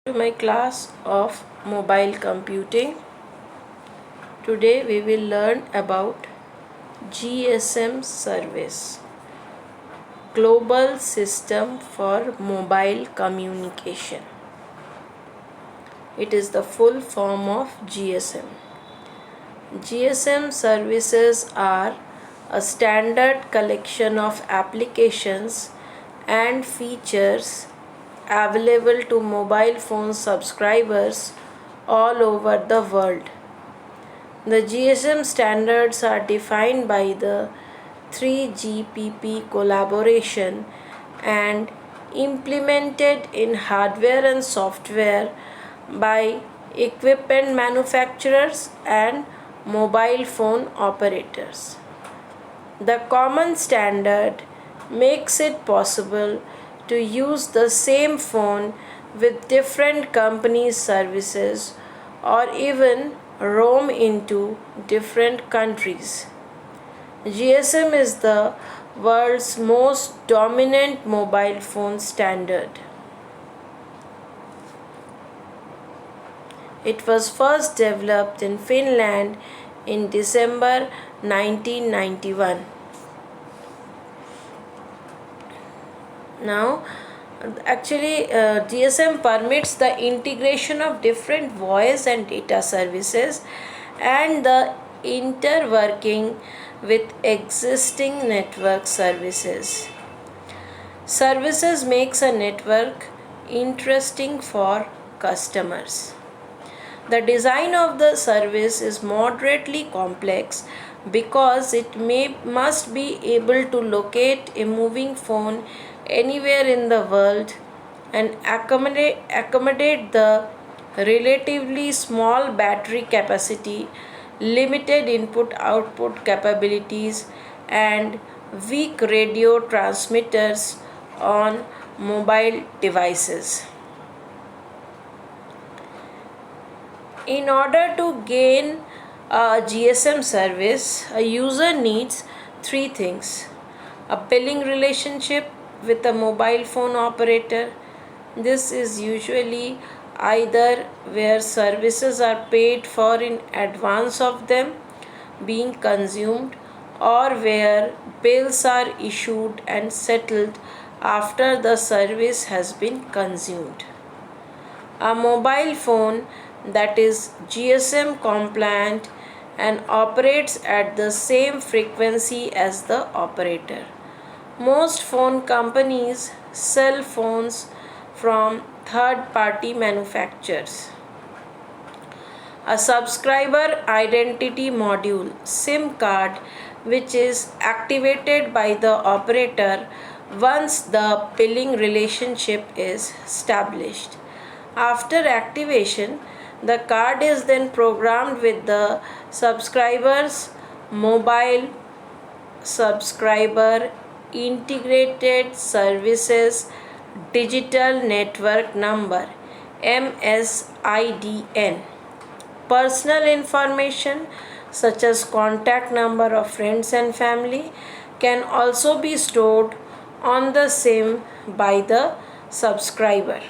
To my class of mobile computing. Today we will learn about GSM service, Global System for Mobile Communication. It is the full form of GSM. GSM services are a standard collection of applications and features available to mobile phone subscribers all over the world. The GSM standards are defined by the 3GPP collaboration and implemented in hardware and software by equipment manufacturers and mobile phone operators. The common standard makes it possible to use the same phone with different companies' services or even roam into different countries. GSM is the world's most dominant mobile phone standard. It was first developed in Finland in December 1991. Now, GSM permits the integration of different voice and data services and the interworking with existing network services. Services makes a network interesting for customers. The design of the service is moderately complex because it must be able to locate a moving phone anywhere in the world and accommodate the relatively small battery capacity, limited input output capabilities, and weak radio transmitters on mobile devices. In order to gain a GSM service, a user needs three things: a billing relationship with a mobile phone operator. This is usually either where services are paid for in advance of them being consumed or where bills are issued and settled after the service has been consumed. A mobile phone that is GSM compliant and operates at the same frequency as the operator. Most phone companies sell phones from third party manufacturers. A subscriber identity module SIM card, which is activated by the operator once the billing relationship is established. After activation, the card is then programmed with the subscriber's mobile subscriber integrated services digital network number MSIDN. Personal information such as contact number of friends and family can also be stored on the SIM by the subscriber.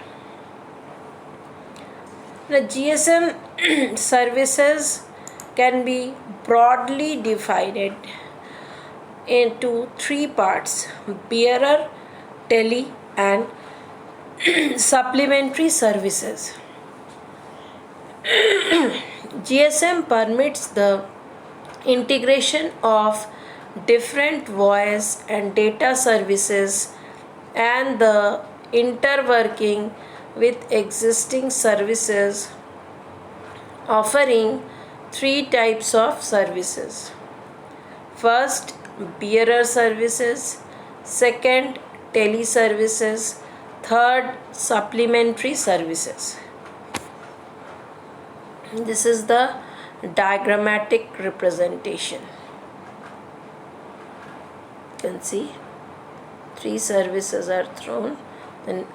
The GSM services can be broadly divided into three parts: bearer, tele, and supplementary services. GSM permits the integration of different voice and data services and the interworking with existing services, offering three types of services. First, bearer services. Second, tele services. Third, supplementary services. This is the diagrammatic representation. You can see three services are thrown, and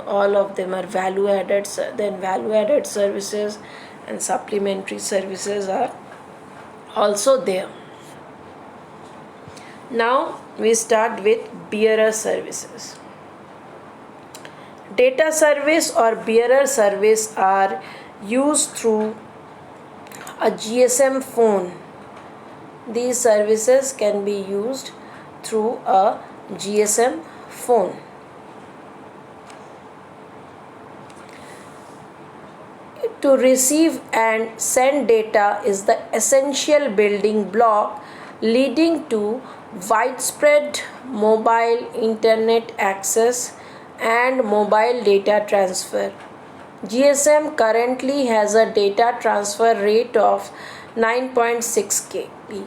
all of them are value added. Then value added services and supplementary services are also there. Now we start with bearer services. Data service or bearer service are used through a GSM phone. These services can be used through a GSM phone. To receive and send data is the essential building block leading to widespread mobile internet access and mobile data transfer. GSM currently has a data transfer rate of 9.6 kb.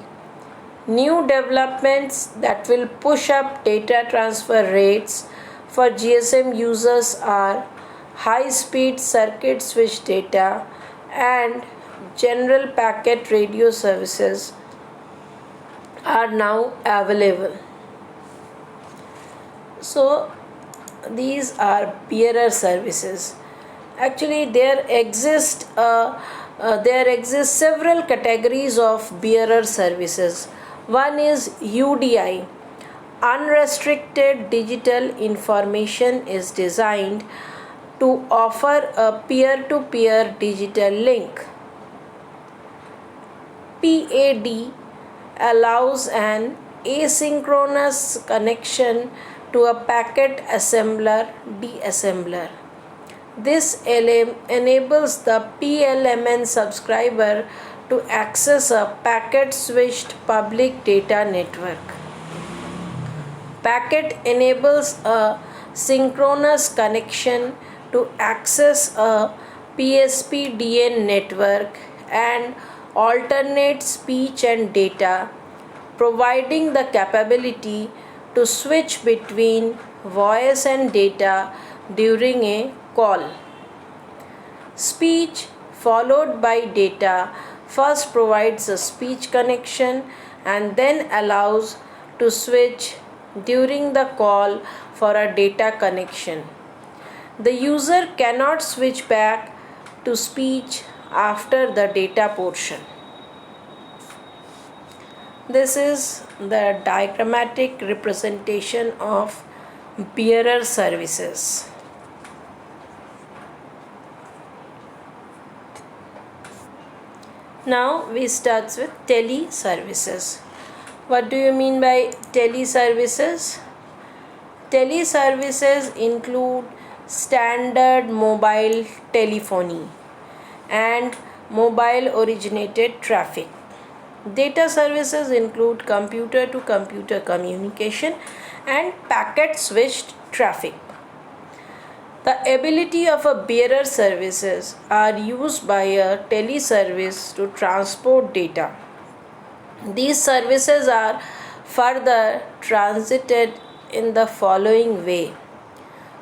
New developments that will push up data transfer rates for GSM users are high speed circuit switch data and general packet radio services are now available. So these are bearer services. Actually there exist several categories of bearer services. One is UDI. Unrestricted digital information is designed to offer a peer-to-peer digital link. PAD allows an asynchronous connection to a packet assembler deassembler. This enables the PLMN subscriber to access a packet switched public data network. Packet enables a synchronous connection to access a PSPDN network and alternate speech and data, providing the capability to switch between voice and data during a call. Speech followed by data first provides a speech connection and then allows to switch during the call for a data connection. The user cannot switch back to speech after the data portion. This is the diagrammatic representation of bearer services. Now we start with teleservices. What do you mean by teleservices? Teleservices include standard mobile telephony and mobile originated traffic. Data services include computer to computer communication and packet switched traffic. The ability of a bearer services are used by a teleservice to transport data. These services are further transited in the following way.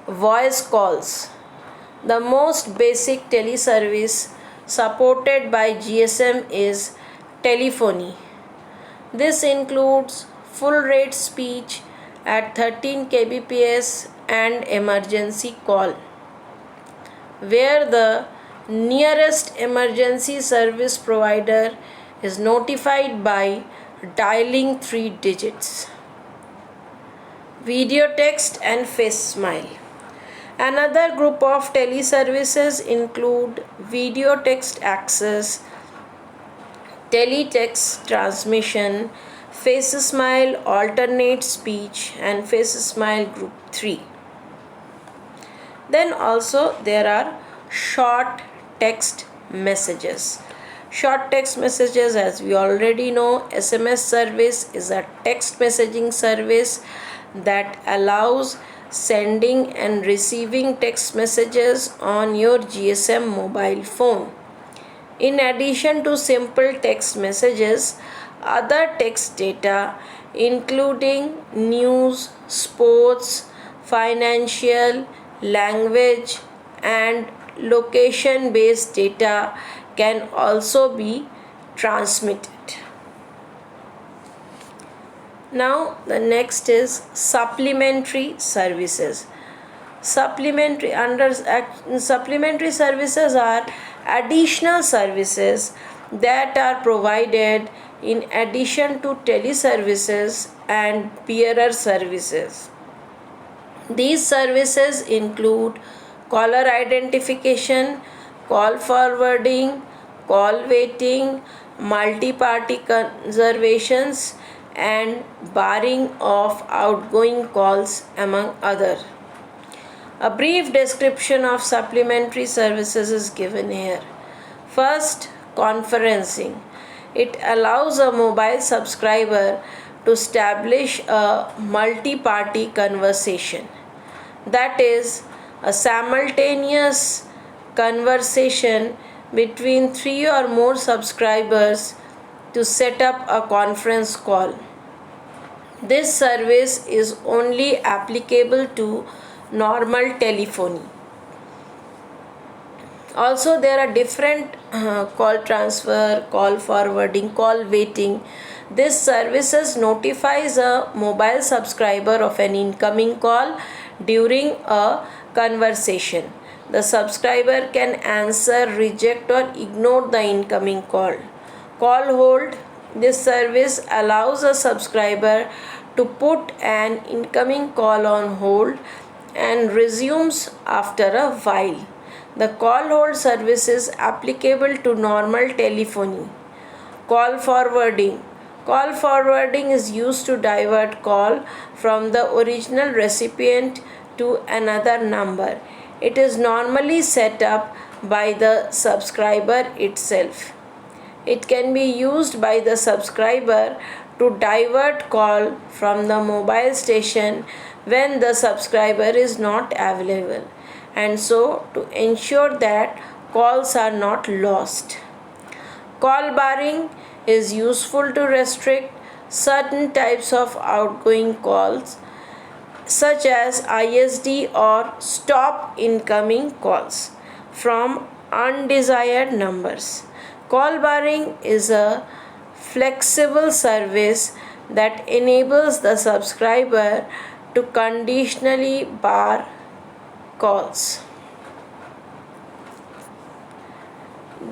Voice calls. The most basic teleservice supported by GSM is telephony. This includes full rate speech at 13 kbps and emergency call, where the nearest emergency service provider is notified by dialing 3 digits. Video text and face smile. Another group of teleservices include video text access, teletext transmission, face smile, alternate speech, and face smile group 3. Then also there are short text messages. Short text messages, as we already know, SMS service is a text messaging service that allows sending and receiving text messages on your GSM mobile phone. In addition to simple text messages, other text data including news, sports, financial, language and location based data can also be transmitted. Now the next is supplementary services. Supplementary services are additional services that are provided in addition to teleservices and bearer services. These services include caller identification, call forwarding, call waiting, multi-party conservations, and barring of outgoing calls, among other. A brief description of supplementary services is given here. First, conferencing. It allows a mobile subscriber to establish a multi party conversation. That is, a simultaneous conversation between three or more subscribers to set up a conference call. This service is only applicable to normal telephony. Also, there are different call transfer, call forwarding, call waiting. This services notifies a mobile subscriber of an incoming call during a conversation. The subscriber can answer, reject, or ignore the incoming call. Call hold. This service allows a subscriber to put an incoming call on hold and resumes after a while. The call hold service is applicable to normal telephony. Call forwarding. Call forwarding is used to divert call from the original recipient to another number. It is normally set up by the subscriber itself. It can be used by the subscriber to divert call from the mobile station when the subscriber is not available, and so to ensure that calls are not lost. Call barring is useful to restrict certain types of outgoing calls such as ISD or stop incoming calls from undesired numbers. Call barring is a flexible service that enables the subscriber to conditionally bar calls.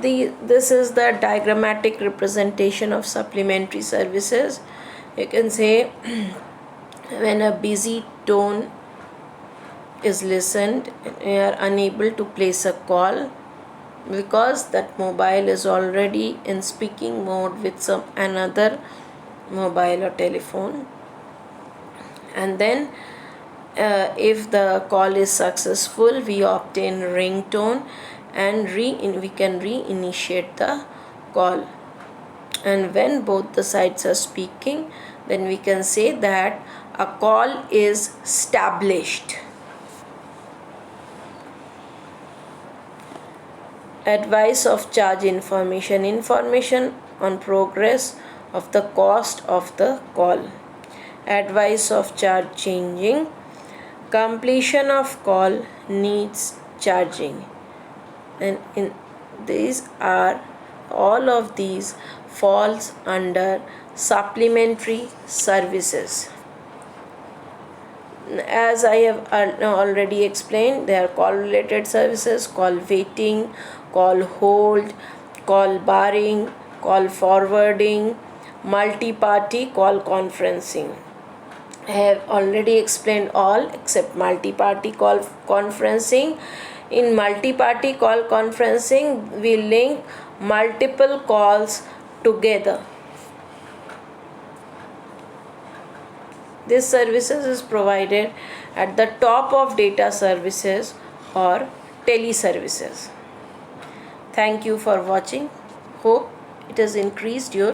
This is the diagrammatic representation of supplementary services. You can say when a busy tone is listened, you are unable to place a call because that mobile is already in speaking mode with some another mobile or telephone. And then if the call is successful, we obtain ringtone and we can reinitiate the call. And when both the sides are speaking, then we can say that a call is established. Advice of charge information. Information on progress of the cost of the call. Advice of charge changing. Completion of call needs charging. And in these are all of these falls under supplementary services. As I have already explained, there are call related services, call waiting, call hold, call barring, call forwarding, multi-party call conferencing. I have already explained all except multi-party call conferencing. In multi-party call conferencing, we link multiple calls together. This services is provided at the top of data services or teleservices. Thank you for watching. Hope it has increased your